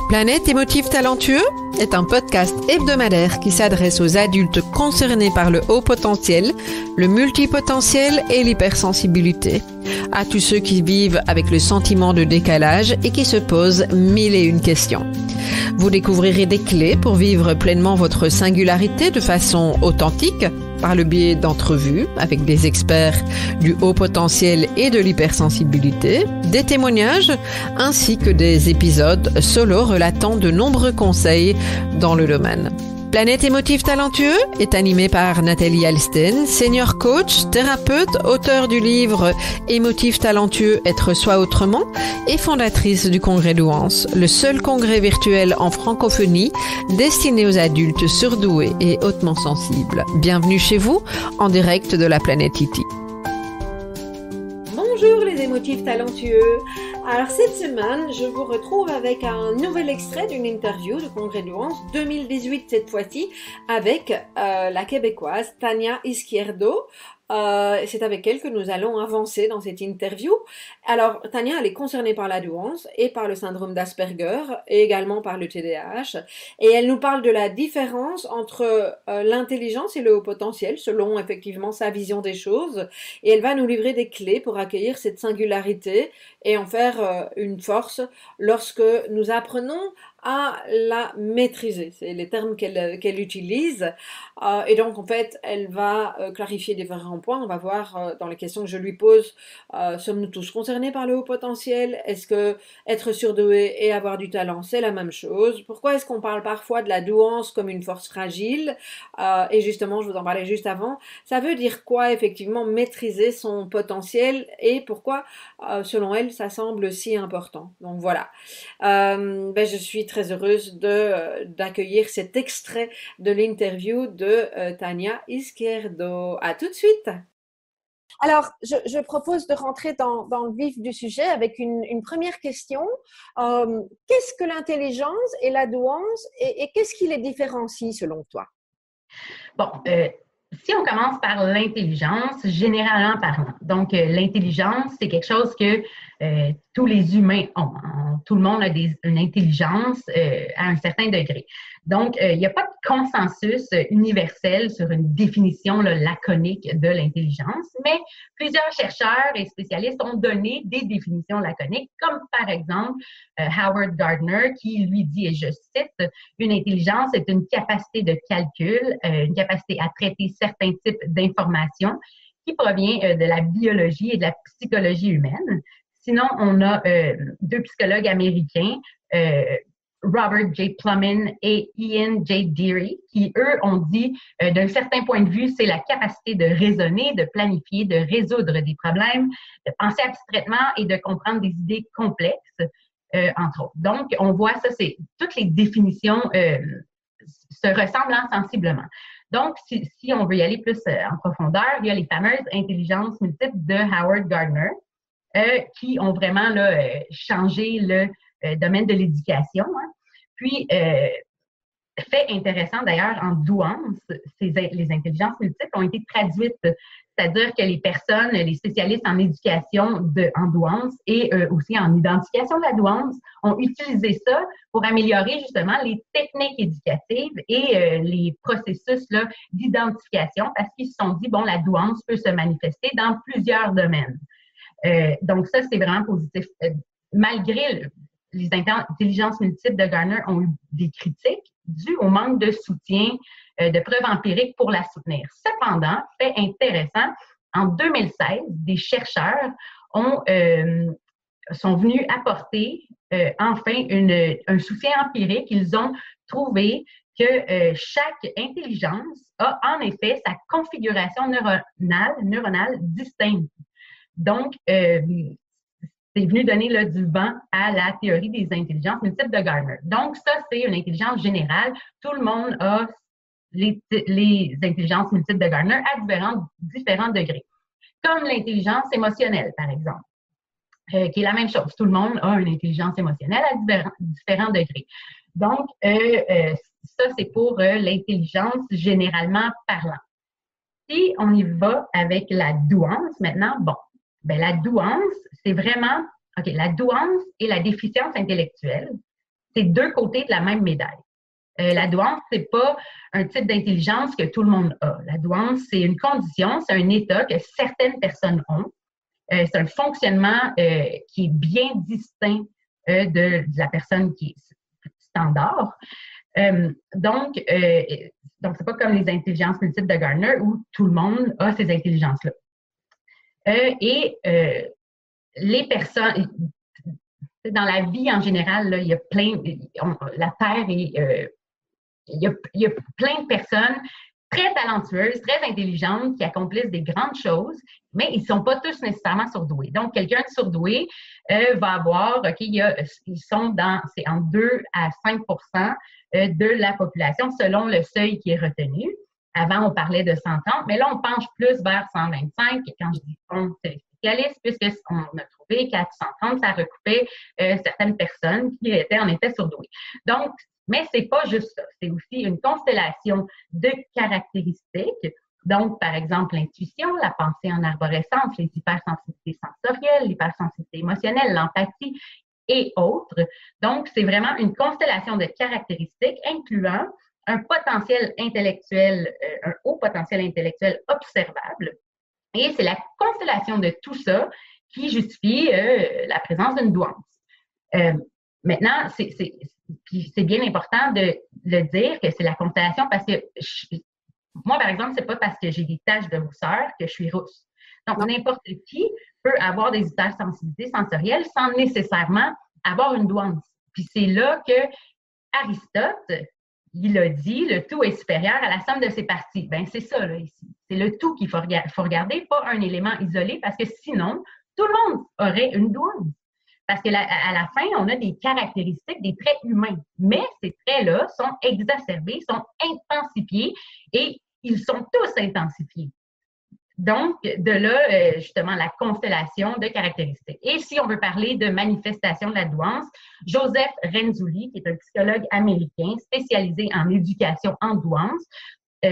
Planète émotif talentueux est un podcast hebdomadaire qui s'adresse aux adultes concernés par le haut potentiel, le multipotentiel et l'hypersensibilité. À tous ceux qui vivent avec le sentiment de décalage et qui se posent mille et une questions. Vous découvrirez des clés pour vivre pleinement votre singularité de façon authentique par le biais d'entrevues avec des experts du haut potentiel et de l'hypersensibilité, des témoignages ainsi que des épisodes solo relatant de nombreux conseils dans le domaine. Planète émotif talentueux est animé par Nathalie Alsten, senior coach, thérapeute, auteure du livre Émotif talentueux, être soi autrement et fondatrice du congrès Douance, le seul congrès virtuel en francophonie destiné aux adultes surdoués et hautement sensibles. Bienvenue chez vous, en direct de la planète Iti. Bonjour les émotifs talentueux. Alors cette semaine, je vous retrouve avec un nouvel extrait d'une interview du Congrès Douance 2018 cette fois-ci avec la Québécoise Tania Izquierdo. C'est avec elle que nous allons avancer dans cette interview. Alors, Tania, elle est concernée par la douance et par le syndrome d'Asperger et également par le TDAH. Et elle nous parle de la différence entre l'intelligence et le haut potentiel, selon effectivement sa vision des choses. Et elle va nous livrer des clés pour accueillir cette singularité et en faire une force lorsque nous apprenons à la maîtriser. C'est les termes qu'elle utilise. Et donc, en fait, elle va clarifier différents points. On va voir dans les questions que je lui pose, sommes-nous tous concernés par le haut potentiel? Est-ce que être surdoué et avoir du talent, c'est la même chose? Pourquoi est-ce qu'on parle parfois de la douance comme une force fragile? Et justement, je vous en parlais juste avant. Ça veut dire quoi, effectivement, maîtriser son potentiel et pourquoi, selon elle, ça semble si important? Donc, voilà. Je suis très heureuse d'accueillir cet extrait de l'interview de Tania Izquierdo. À tout de suite. Alors, je propose de rentrer dans le vif du sujet avec une première question. Qu'est-ce que l'intelligence et la douance et qu'est-ce qui les différencie selon toi? Bon, si on commence par l'intelligence, généralement parlant. Donc, l'intelligence, c'est quelque chose que tous les humains ont. Tout le monde a une intelligence à un certain degré. Donc, il n'y a pas de consensus universel sur une définition laconique de l'intelligence, mais plusieurs chercheurs et spécialistes ont donné des définitions laconiques, comme par exemple Howard Gardner, qui lui dit, et je cite, « Une intelligence est une capacité de calcul, une capacité à traiter certains types d'informations qui provient de la biologie et de la psychologie humaine. » Sinon, on a deux psychologues américains, Robert J. Plumin et Ian J. Deary, qui, eux, ont dit, d'un certain point de vue, c'est la capacité de raisonner, de planifier, de résoudre des problèmes, de penser abstraitement et de comprendre des idées complexes, entre autres. Donc, on voit ça, c'est toutes les définitions se ressemblent sensiblement. Donc, si on veut y aller plus en profondeur, il y a les fameuses intelligences multiples de Howard Gardner, qui ont vraiment changé le domaine de l'éducation. Puis, fait intéressant d'ailleurs, en douance, les intelligences multiples ont été traduites, c'est-à-dire que les personnes, les spécialistes en éducation en douance et aussi en identification de la douance ont utilisé ça pour améliorer justement les techniques éducatives et les processus d'identification parce qu'ils se sont dit, bon, la douance peut se manifester dans plusieurs domaines. Donc, ça, c'est vraiment positif. Malgré les intelligences multiples de Gardner ont eu des critiques dues au manque de soutien, de preuves empiriques pour la soutenir. Cependant, fait intéressant, en 2016, des chercheurs sont venus apporter enfin un soutien empirique. Ils ont trouvé que chaque intelligence a en effet sa configuration neuronale distincte. Donc, c'est venu donner du vent à la théorie des intelligences multiples de Gardner. Donc, ça, c'est une intelligence générale. Tout le monde a les intelligences multiples de Gardner à différents degrés. Comme l'intelligence émotionnelle, par exemple, qui est la même chose. Tout le monde a une intelligence émotionnelle à différents degrés. Donc, ça, c'est pour l'intelligence généralement parlant. Si on y va avec la douance maintenant, bon, la douance, c'est vraiment, la douance et la déficience intellectuelle, c'est deux côtés de la même médaille. La douance, c'est pas un type d'intelligence que tout le monde a. La douance, c'est une condition, c'est un état que certaines personnes ont. C'est un fonctionnement qui est bien distinct de la personne qui est standard. Donc, c'est pas comme les intelligences multiples de Gardner où tout le monde a ces intelligences-là. Les personnes, dans la vie en général, là, il y a plein, la Terre est, il y a plein de personnes très talentueuses, très intelligentes, qui accomplissent des grandes choses, mais ils ne sont pas tous nécessairement surdoués. Donc, quelqu'un de surdoué va avoir, c'est entre 2 à 5 de la population selon le seuil qui est retenu. Avant, on parlait de 130, mais là, on penche plus vers 125. Et quand je dis on, c'est spécialiste, puisqu'on a trouvé qu'à 130, ça recoupait certaines personnes qui en étaient surdouées. Donc, mais c'est pas juste ça. C'est aussi une constellation de caractéristiques. Donc, par exemple, l'intuition, la pensée en arborescence, les hypersensibilités sensorielles, l'hypersensibilité émotionnelle, l'empathie et autres. Donc, c'est vraiment une constellation de caractéristiques incluant un potentiel intellectuel, un haut potentiel intellectuel observable. Et c'est la constellation de tout ça qui justifie la présence d'une douance. Maintenant, c'est bien important de le dire que c'est la constellation parce que moi, par exemple, c'est pas parce que j'ai des taches de rousseur que je suis rousse. Donc, n'importe qui peut avoir des hypersensibilités sensorielles sans nécessairement avoir une douance. Puis c'est là que Aristote, il a dit, le tout est supérieur à la somme de ses parties. Bien, c'est ça, là, ici. C'est le tout qu'il faut regarder, pas un élément isolé, parce que sinon, tout le monde aurait une douance. Parce qu'à la fin, on a des caractéristiques, des traits humains. Mais ces traits-là sont exacerbés, sont intensifiés et ils sont tous intensifiés. Donc, de là, justement, la constellation de caractéristiques. Et si on veut parler de manifestation de la douance, Joseph Renzulli, qui est un psychologue américain spécialisé en éducation en douance,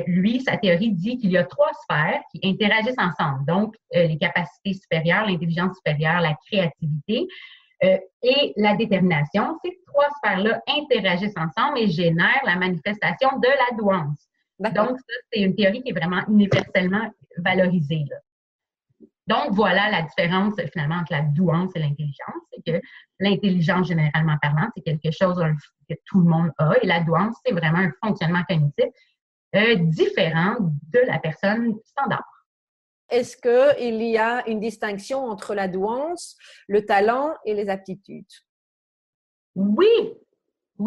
lui, sa théorie dit qu'il y a 3 sphères qui interagissent ensemble. Donc, les capacités supérieures, l'intelligence supérieure, la créativité et la détermination. Ces 3 sphères-là interagissent ensemble et génèrent la manifestation de la douance. Donc, ça, c'est une théorie qui est vraiment universellement valorisée, là. Donc, voilà la différence, finalement, entre la douance et l'intelligence. C'est que l'intelligence, généralement parlant, c'est quelque chose que tout le monde a. Et la douance, c'est vraiment un fonctionnement cognitif différent de la personne standard. Est-ce qu'il y a une distinction entre la douance, le talent et les aptitudes? Oui,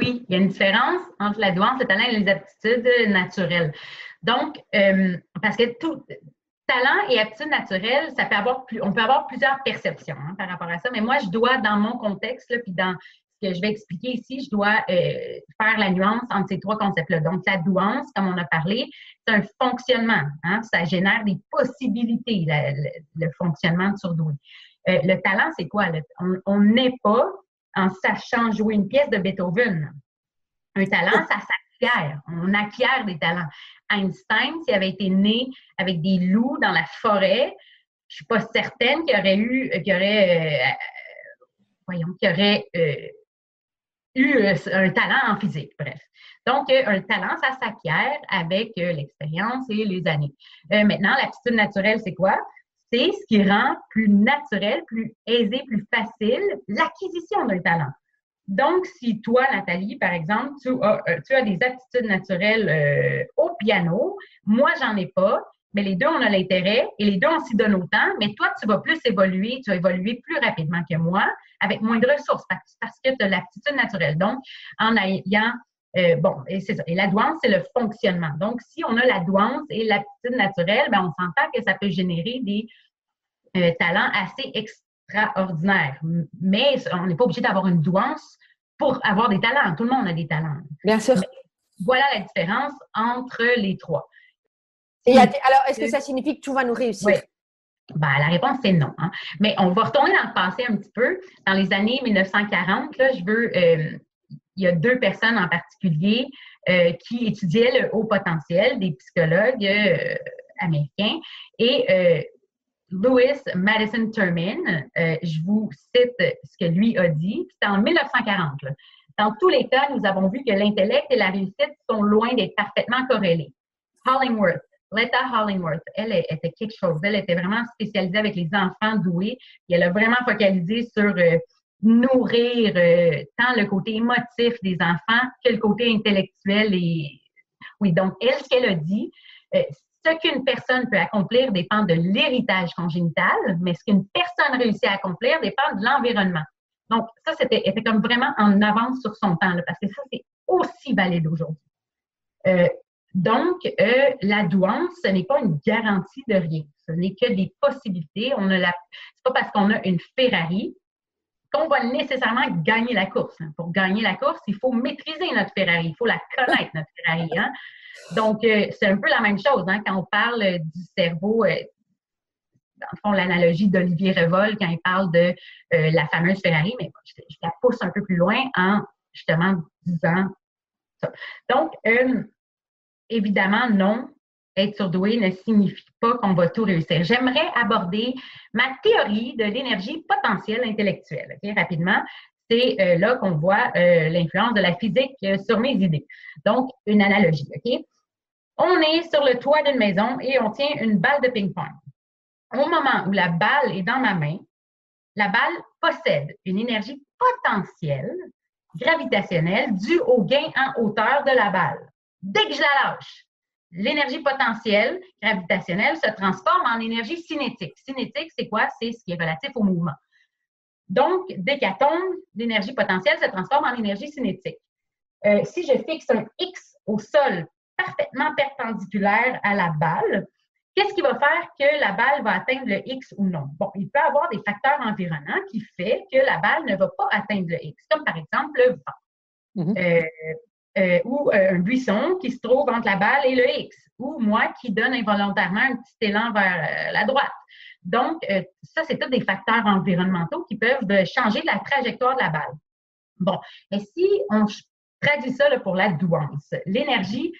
il y a une différence entre la douance, le talent et les aptitudes naturelles. Donc, parce que tout talent et aptitude naturelle, on peut avoir plusieurs perceptions par rapport à ça, mais moi, je dois, dans mon contexte, là, puis dans ce que je vais expliquer ici, je dois faire la nuance entre ces 3 concepts-là. Donc, la douance, comme on a parlé, c'est un fonctionnement. Ça génère des possibilités, le fonctionnement de surdoué. Le talent, c'est quoi? On n'est pas en sachant jouer une pièce de Beethoven. Un talent, ça s'acquiert. On acquiert des talents. Einstein, s'il avait été né avec des loups dans la forêt, je ne suis pas certaine qu'il aurait eu un talent en physique, bref. Donc, un talent, ça s'acquiert avec l'expérience et les années. Maintenant, l'aptitude naturelle, c'est quoi? C'est ce qui rend plus naturel, plus aisé, plus facile l'acquisition d'un talent. Donc, si toi, Nathalie, par exemple, tu as des aptitudes naturelles au piano, moi, j'en ai pas, mais les deux, on a l'intérêt et les deux, on s'y donne autant, mais toi, tu vas plus évoluer, tu vas évoluer plus rapidement que moi, avec moins de ressources, parce que tu as l'aptitude naturelle. Donc, en ayant, et c'est ça. Et la douance, c'est le fonctionnement. Donc, si on a la douance et l'aptitude naturelle, on s'entend que ça peut générer des talents assez extraordinaires. Mais on n'est pas obligé d'avoir une douance pour avoir des talents. Tout le monde a des talents. Bien sûr. Mais voilà la différence entre les 3. Et alors, est-ce que ça signifie que tout va nous réussir? Oui. La réponse, c'est non. Mais on va retourner dans le passé un petit peu. Dans les années 1940, là, il y a 2 personnes en particulier qui étudiaient le haut potentiel, des psychologues américains. Et Lewis Madison Terman, je vous cite ce que lui a dit. C'était en 1940. Là. Dans tous les cas, nous avons vu que l'intellect et la réussite sont loin d'être parfaitement corrélés. Hollingworth, Letta Hollingworth, elle était quelque chose. Elle était vraiment spécialisée avec les enfants doués et elle a vraiment focalisé sur nourrir tant le côté émotif des enfants que le côté intellectuel. Oui, donc, elle, ce qu'elle a dit, ce qu'une personne peut accomplir dépend de l'héritage congénital, mais ce qu'une personne réussit à accomplir dépend de l'environnement. Donc, ça, était comme vraiment en avance sur son temps, là, parce que ça, c'est aussi valide aujourd'hui. Donc, la douance, ce n'est pas une garantie de rien. Ce n'est que des possibilités. C'est pas parce qu'on a une Ferrari qu'on va nécessairement gagner la course. Pour gagner la course, il faut maîtriser notre Ferrari. Il faut la connaître, notre Ferrari. Hein? Donc, c'est un peu la même chose hein, quand on parle du cerveau. Dans le fond, l'analogie d'Olivier Revol quand il parle de la fameuse Ferrari, mais je la pousse un peu plus loin en justement disant ça. Donc, évidemment, non, être surdoué ne signifie pas qu'on va tout réussir. J'aimerais aborder ma théorie de l'énergie potentielle intellectuelle. Okay? Rapidement, c'est là qu'on voit l'influence de la physique sur mes idées. Donc, une analogie. OK? On est sur le toit d'une maison et on tient une balle de ping-pong. Au moment où la balle est dans ma main, la balle possède une énergie potentielle gravitationnelle due au gain en hauteur de la balle. Dès que je la lâche, l'énergie potentielle gravitationnelle se transforme en énergie cinétique. Cinétique, c'est quoi? C'est ce qui est relatif au mouvement. Donc, dès qu'elle tombe, l'énergie potentielle se transforme en énergie cinétique. Si je fixe un X au sol parfaitement perpendiculaire à la balle, qu'est-ce qui va faire que la balle va atteindre le X ou non? Bon, il peut y avoir des facteurs environnants qui font que la balle ne va pas atteindre le X, comme par exemple le vent. Ou un buisson qui se trouve entre la balle et le X, ou moi qui donne involontairement un petit élan vers la droite. Donc, ça, c'est tous des facteurs environnementaux qui peuvent changer la trajectoire de la balle. Bon, mais si on traduit ça là, pour la douance, l'énergie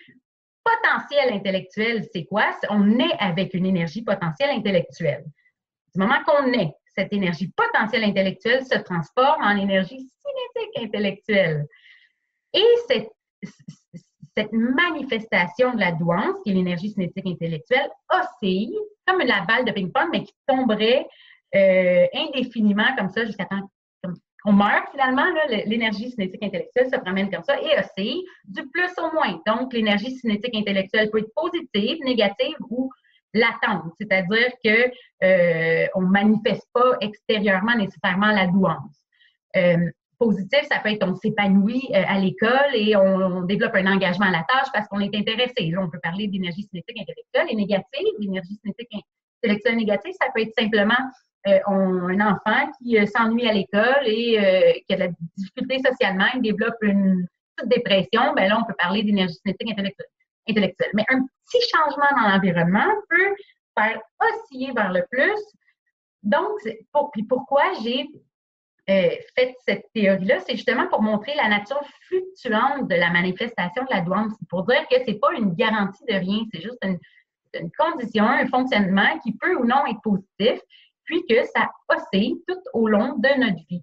potentielle intellectuelle, c'est quoi? On naît avec une énergie potentielle intellectuelle. Du moment qu'on naît, cette énergie potentielle intellectuelle se transforme en énergie cinétique intellectuelle. Et cette manifestation de la douance, qui est l'énergie cinétique intellectuelle, oscille comme la balle de ping-pong, mais qui tomberait indéfiniment comme ça jusqu'à temps qu'on meurt finalement. L'énergie cinétique intellectuelle se promène comme ça et oscille du plus au moins. Donc, l'énergie cinétique intellectuelle peut être positive, négative ou latente, c'est-à-dire qu'on ne manifeste pas extérieurement nécessairement la douance. Positif, ça peut être on s'épanouit à l'école et on développe un engagement à la tâche parce qu'on est intéressé. Là, on peut parler d'énergie cinétique intellectuelle. Et négative, l'énergie cinétique intellectuelle négative, ça peut être simplement un enfant qui s'ennuie à l'école et qui a de la difficulté socialement, il développe une petite dépression. Bien là, on peut parler d'énergie cinétique intellectuelle. Mais un petit changement dans l'environnement peut faire osciller vers le plus. Donc, puis pourquoi j'ai fait cette théorie-là, c'est justement pour montrer la nature fluctuante de la manifestation de la douance. C'est pour dire que c'est pas une garantie de rien, c'est juste une condition, un fonctionnement qui peut ou non être positif, puis que ça oscille tout au long de notre vie.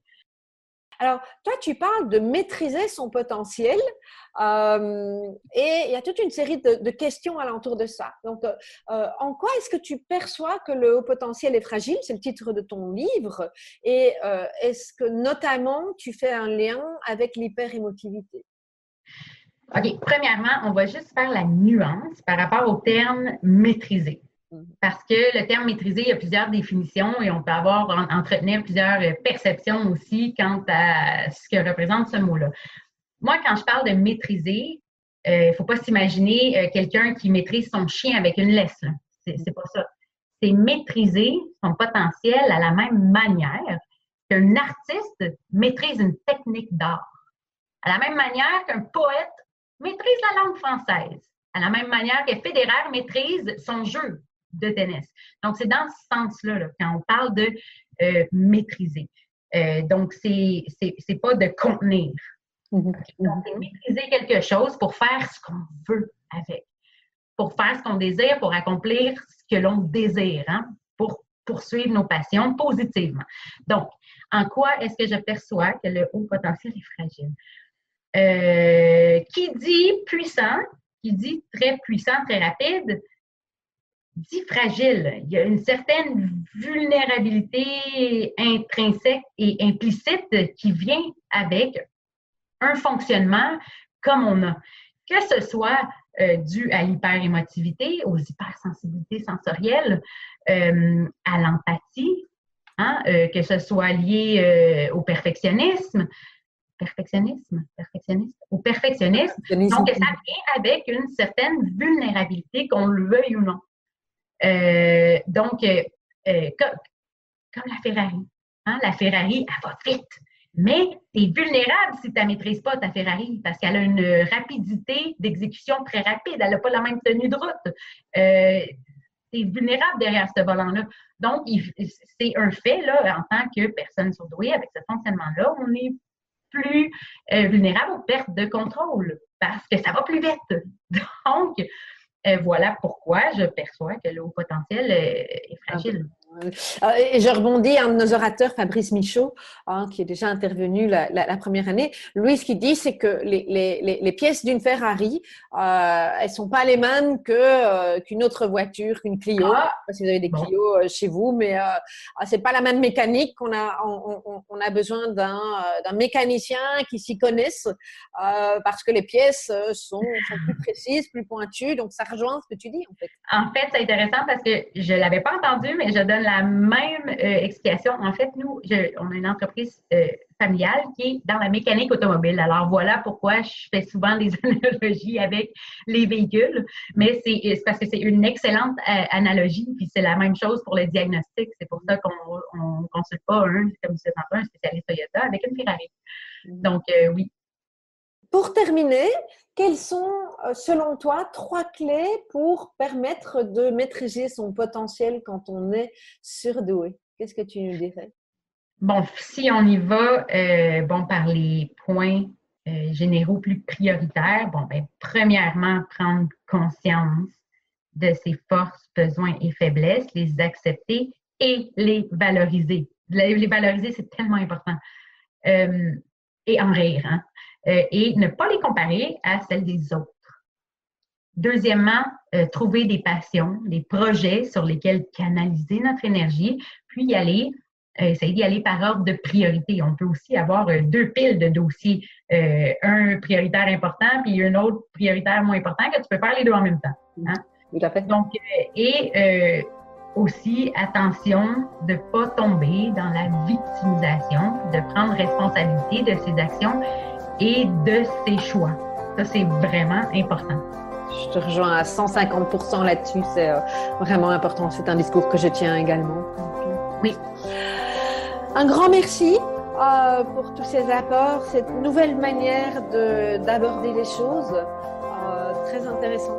Alors, toi, tu parles de maîtriser son potentiel et il y a toute une série de questions alentour de ça. Donc, en quoi est-ce que tu perçois que le haut potentiel est fragile? C'est le titre de ton livre. Et est-ce que notamment, tu fais un lien avec l'hyperémotivité? OK. Premièrement, on va juste faire la nuance par rapport au terme « maîtriser ». Parce que le terme maîtriser, il y a plusieurs définitions et on peut entretenir plusieurs perceptions aussi quant à ce que représente ce mot-là. Moi, quand je parle de maîtriser, il ne faut pas s'imaginer quelqu'un qui maîtrise son chien avec une laisse. C'est pas ça. C'est maîtriser son potentiel à la même manière qu'un artiste maîtrise une technique d'art. À la même manière qu'un poète maîtrise la langue française. À la même manière que Federer maîtrise son jeu de tennis. Donc, c'est dans ce sens-là là, quand on parle de maîtriser. Donc, c'est pas de contenir. Donc, c'est maîtriser quelque chose pour faire ce qu'on veut avec. Pour faire ce qu'on désire, pour accomplir ce que l'on désire, hein, pour poursuivre nos passions positivement. Donc, en quoi est-ce que je perçois que le haut potentiel est fragile? Qui dit puissant, qui dit très puissant, très rapide, dit fragile. Il y a une certaine vulnérabilité intrinsèque et implicite qui vient avec un fonctionnement comme on a. Que ce soit dû à l'hyperémotivité, aux hypersensibilités sensorielles, à l'empathie, hein, que ce soit lié au perfectionnisme. Au perfectionnisme. Donc, ça vient avec une certaine vulnérabilité, qu'on le veuille ou non. Comme la Ferrari. Hein, la Ferrari, elle va vite. Mais tu es vulnérable si tu ne maîtrises pas ta Ferrari parce qu'elle a une rapidité d'exécution très rapide. Elle n'a pas la même tenue de route. Tu es vulnérable derrière ce volant-là. Donc, c'est un fait, là, en tant que personne surdouée, avec ce fonctionnement-là, on est plus vulnérable aux pertes de contrôle parce que ça va plus vite. Donc, voilà pourquoi je perçois que le haut potentiel est fragile. Et je rebondis, un de nos orateurs, Fabrice Michaud, qui est déjà intervenu la première année. Lui, ce qu'il dit, c'est que les pièces d'une Ferrari, elles sont pas les mêmes qu'une autre voiture, qu'une Clio. Je ne sais pas si vous avez des Clio chez vous, mais c'est pas la même mécanique. On a besoin d'un mécanicien qui s'y connaisse parce que les pièces sont plus précises, plus pointues. Donc, ça rejoint ce que tu dis, en fait. En fait, c'est intéressant parce que je l'avais pas entendu, mais je donne la même explication. En fait, nous, on a une entreprise familiale qui est dans la mécanique automobile. Alors, voilà pourquoi je fais souvent des analogies avec les véhicules. Mais c'est parce que c'est une excellente analogie, puis c'est la même chose pour le diagnostic. C'est pour ça qu'on ne consulte pas comme je disais tantôt, un spécialiste Toyota avec une Ferrari. Donc, oui. Pour terminer, quelles sont, selon toi, 3 clés pour permettre de maîtriser son potentiel quand on est surdoué? Qu'est-ce que tu nous dirais? Bon, si on y va par les points généraux plus prioritaires, premièrement, prendre conscience de ses forces, besoins et faiblesses, les accepter et les valoriser. Les valoriser, c'est tellement important. Et en rire, hein? Et ne pas les comparer à celles des autres. Deuxièmement, trouver des passions, des projets sur lesquels canaliser notre énergie, puis essayer d'y aller par ordre de priorité. On peut aussi avoir 2 piles de dossiers, un prioritaire important puis un autre prioritaire moins important, que tu peux faire les 2 en même temps. Hein? Tout à fait. Donc, aussi, attention de ne pas tomber dans la victimisation, de prendre responsabilité de ses actions et de ses choix. Ça, c'est vraiment important. Je te rejoins à 150% là-dessus. C'est vraiment important. C'est un discours que je tiens également. Oui. Un grand merci pour tous ces apports, cette nouvelle manière d'aborder les choses. Très intéressant.